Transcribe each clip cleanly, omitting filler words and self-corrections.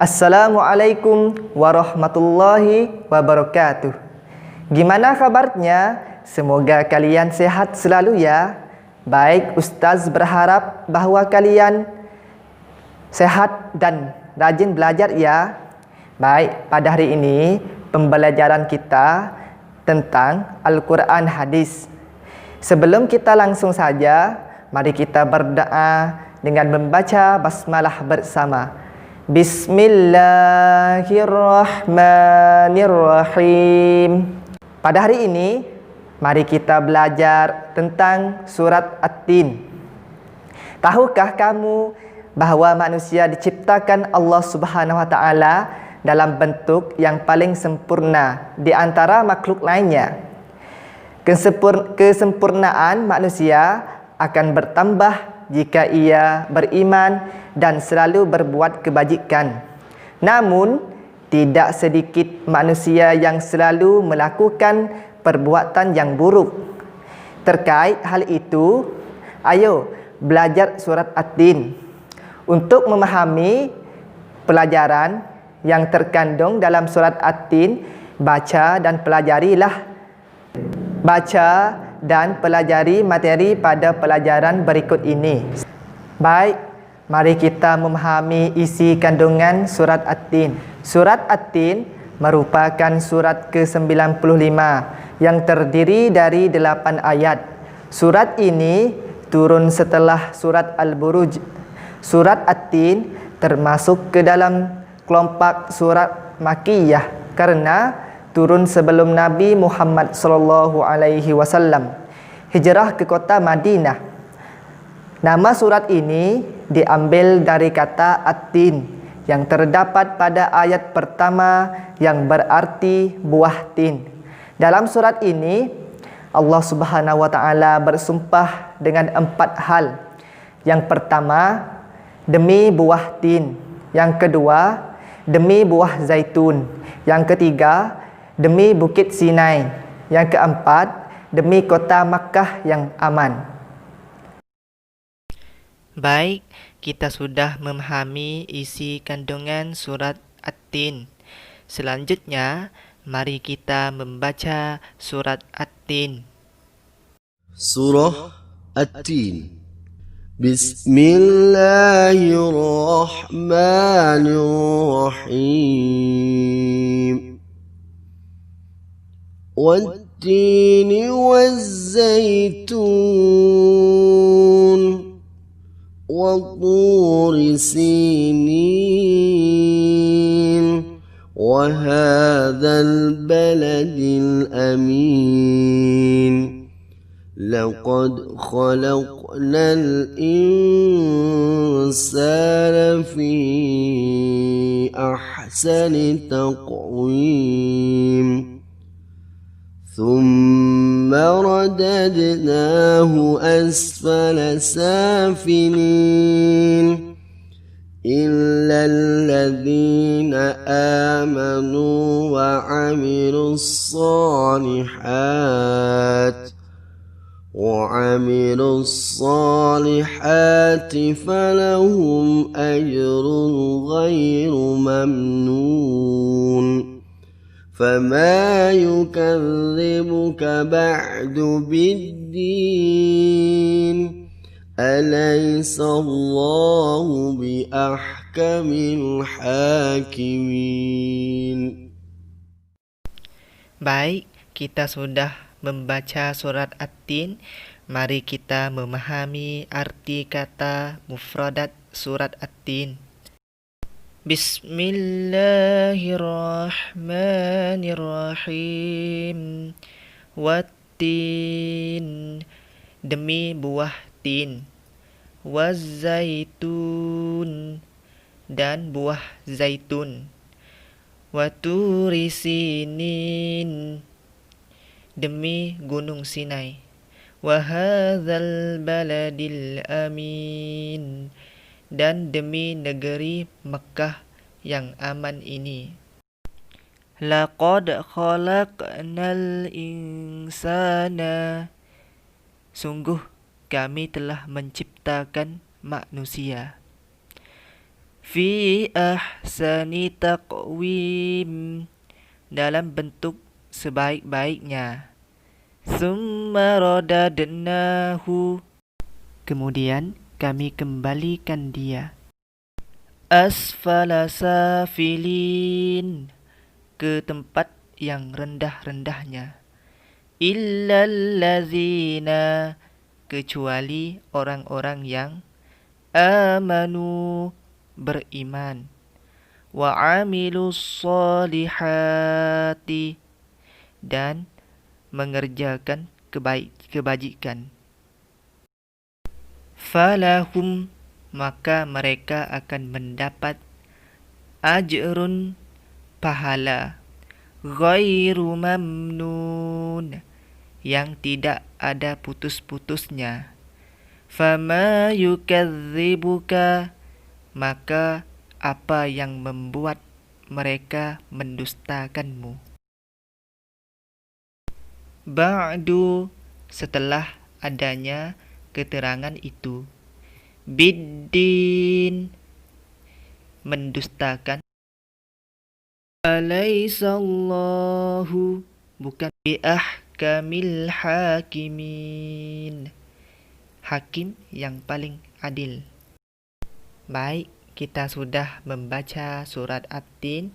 Assalamualaikum warahmatullahi wabarakatuh. Gimana kabarnya? Semoga kalian sehat selalu ya. Baik, Ustaz berharap bahawa kalian sehat dan rajin belajar ya. Baik, pada hari ini pembelajaran kita tentang Al-Quran Hadis. Sebelum kita langsung saja, mari kita berdoa dengan membaca basmalah bersama. Bismillahirrahmanirrahim. Pada hari ini, mari kita belajar tentang surat At-Tin. Tahukah kamu bahawa manusia diciptakan Allah Subhanahu Wa Taala dalam bentuk yang paling sempurna di antara makhluk lainnya? Kesempurnaan manusia akan bertambah jika ia beriman dan selalu berbuat kebajikan. Namun, tidak sedikit manusia yang selalu melakukan perbuatan yang buruk. Terkait hal itu, ayo belajar surat At-Tin. Untuk memahami pelajaran yang terkandung dalam surat At-Tin, baca dan pelajari materi pada pelajaran berikut ini. Baik, mari kita memahami isi kandungan surat At-Tin. Surat At-Tin merupakan surat ke-95 yang terdiri dari 8 ayat. Surat ini turun setelah surat Al-Buruj. Surat At-Tin termasuk ke dalam kelompok surat Makkiyah karena turun sebelum Nabi Muhammad SAW hijrah ke kota Madinah. Nama surat ini diambil dari kata At-Tin yang terdapat pada ayat pertama yang berarti buah tin. Dalam surat ini Allah Subhanahu Wa Taala bersumpah dengan 4 hal. Yang pertama, demi buah tin. Yang kedua, demi buah zaitun. Yang ketiga, demi Bukit Sinai. Yang keempat, demi kota Makkah yang aman. Baik, kita sudah memahami isi kandungan surat At-Tin. Selanjutnya, mari kita membaca surat At-Tin. Surah At-Tin. Bismillahirrahmanirrahim. والتين والزيتون وطور سينين وهذا البلد الأمين لقد خلقنا الإنسان في أحسن تقويم ثم رددناه أسفل سافلين إلا الذين آمنوا وعملوا الصالحات فلهم أجر غير ممنون فما يكذبك بعد بالدين أليس الله بأحكم الحاكمين. Baik, kita sudah membaca surat At-Tin. Mari kita memahami arti kata mufradat surat At-Tin. Bismillahirrahmanirrahim. Wat-tin, demi buah tin. Waz-zaitun, dan buah zaitun. Waturi sinin, demi gunung Sinai. Wahadzal baladil amin, dan demi negeri Mekah yang aman ini. Laqad khalaqnal insana, sungguh kami telah menciptakan manusia. fi ahsani taqwim, dalam bentuk sebaik-baiknya. Summa radadnahu, kemudian kami kembalikan dia. Asfala safilin, ke tempat yang rendah-rendahnya. Illallazina, kecuali orang-orang yang amanu, beriman. Wa amilus solihati, dan mengerjakan kebajikan. Falahum, maka mereka akan mendapat ajrun, pahala, ghairu mamnun, yang tidak ada putus-putusnya. Fama yukadzibuka, maka apa yang membuat mereka mendustakanmu? Ba'du, setelah adanya keterangan itu. Biddin, mendustakan. Alaisallahu, bukan biahkamil hakimin, hakim yang paling adil. Baik, kita sudah membaca surat At-Tin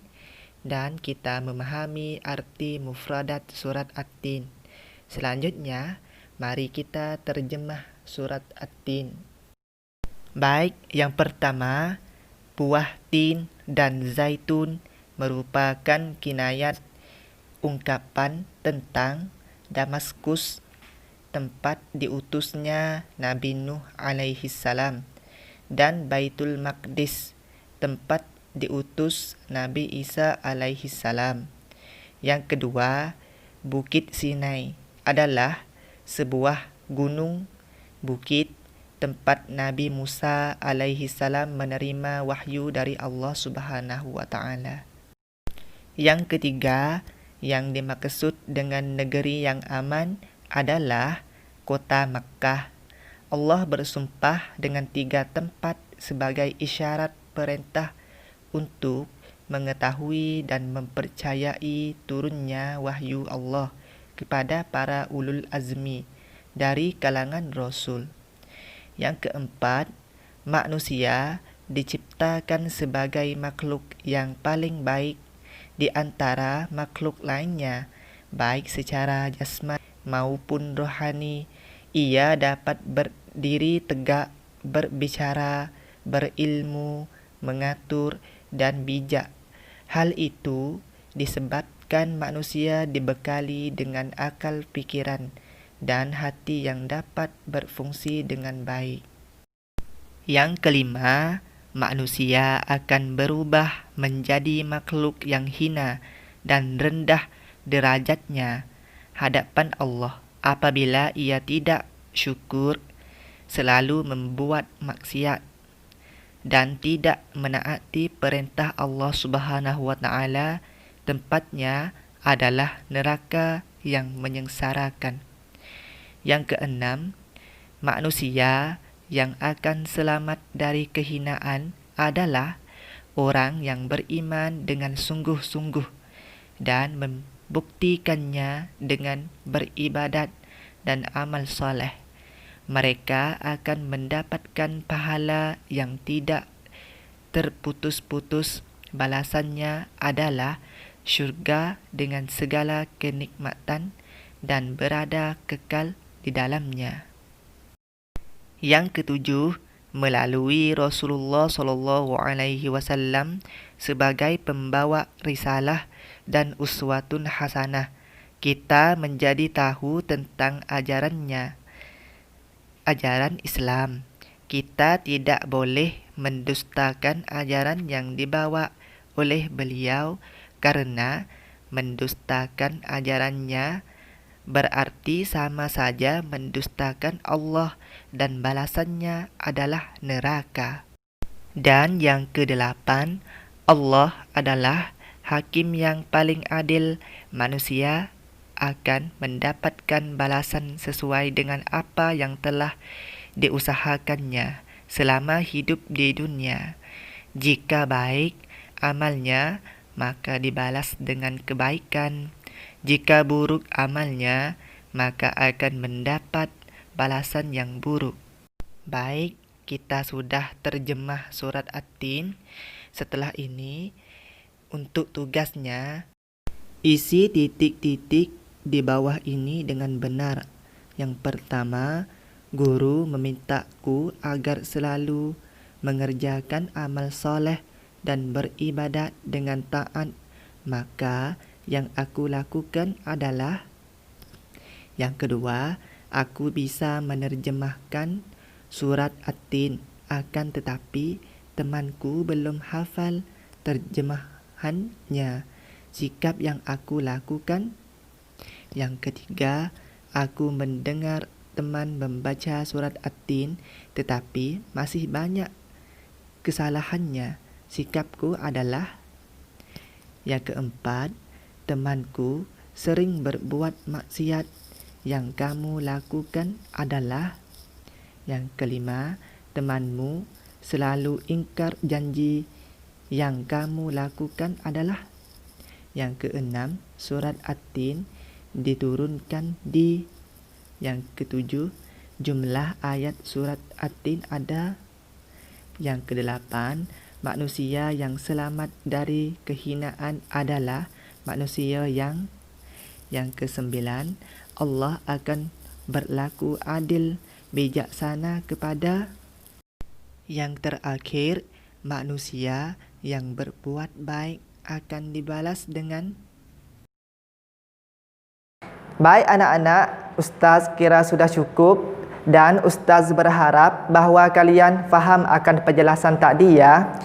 dan kita memahami arti mufradat surat At-Tin. Selanjutnya, mari kita terjemah surat At-Tin. Baik, yang pertama, buah tin dan zaitun merupakan kinayat ungkapan tentang Damaskus, tempat diutusnya Nabi Nuh alaihi salam, dan Baitul Maqdis, tempat diutus Nabi Isa alaihi salam. Yang kedua, Bukit Sinai adalah sebuah gunung bukit tempat Nabi Musa alaihi salam menerima wahyu dari Allah Subhanahu wa taala. Yang ketiga, yang dimaksud dengan negeri yang aman adalah kota Makkah. Allah bersumpah dengan 3 tempat sebagai isyarat perintah untuk mengetahui dan mempercayai turunnya wahyu Allah kepada para ulul azmi dari kalangan Rasul. Yang keempat, manusia diciptakan sebagai makhluk yang paling baik di antara makhluk lainnya, baik secara jasmani maupun rohani. Ia dapat berdiri tegak, berbicara, berilmu, mengatur, dan bijak. Hal itu disebabkan manusia dibekali dengan akal pikiran dan hati yang dapat berfungsi dengan baik. Yang kelima, manusia akan berubah menjadi makhluk yang hina dan rendah derajatnya hadapan Allah apabila ia tidak syukur, selalu membuat maksiat, dan tidak menaati perintah Allah Subhanahu wa taala. Tempatnya adalah neraka yang menyengsarakan. Yang keenam, manusia yang akan selamat dari kehinaan adalah orang yang beriman dengan sungguh-sungguh dan membuktikannya dengan beribadat dan amal soleh. Mereka akan mendapatkan pahala yang tidak terputus-putus. Balasannya adalah syurga dengan segala kenikmatan dan berada kekal di dalamnya. Yang ketujuh, melalui Rasulullah SAW sebagai pembawa risalah dan uswatun hasanah, kita menjadi tahu tentang ajarannya, ajaran Islam. Kita tidak boleh mendustakan ajaran yang dibawa oleh beliau, karena mendustakan ajarannya berarti sama saja mendustakan Allah dan balasannya adalah neraka. Dan yang kedelapan, Allah adalah hakim yang paling adil. Manusia akan mendapatkan balasan sesuai dengan apa yang telah diusahakannya selama hidup di dunia. Jika baik amalnya, maka dibalas dengan kebaikan. Jika buruk amalnya, maka akan mendapat balasan yang buruk. Baik, kita sudah terjemah surat At-Tin. Setelah ini, untuk tugasnya, isi titik-titik di bawah ini dengan benar. Yang pertama, guru memintaku agar selalu mengerjakan amal soleh dan beribadat dengan taat. Maka yang aku lakukan adalah, yang kedua, aku bisa menerjemahkan surat At-Tin, akan tetapi temanku belum hafal terjemahannya. Sikap yang aku lakukan. Yang ketiga, aku mendengar teman membaca surat At-Tin tetapi masih banyak kesalahannya. Sikapku adalah, yang keempat, temanku sering berbuat maksiat. Yang kamu lakukan adalah, yang kelima, temanmu selalu ingkar janji. Yang kamu lakukan adalah, yang keenam, surat At-Tin diturunkan di, yang ketujuh, jumlah ayat surat At-Tin ada, yang kedelapan, manusia yang selamat dari kehinaan adalah manusia yang kesembilan, Allah akan berlaku adil bijaksana kepada, yang terakhir, manusia yang berbuat baik akan dibalas dengan. Baik anak-anak, Ustaz kira sudah cukup dan Ustaz berharap bahawa kalian faham akan penjelasan tadi ya.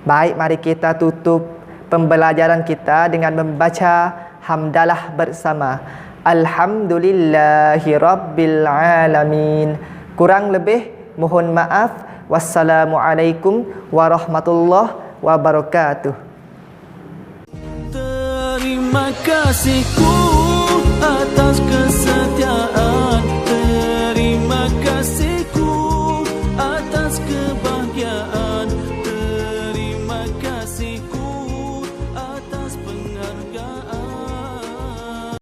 Baik, mari kita tutup pembelajaran kita dengan membaca hamdalah bersama. Alhamdulillahirabbil-alamin. Kurang lebih mohon maaf. Wassalamualaikum warahmatullahi wabarakatuh. Terima kasihku atas kesempatan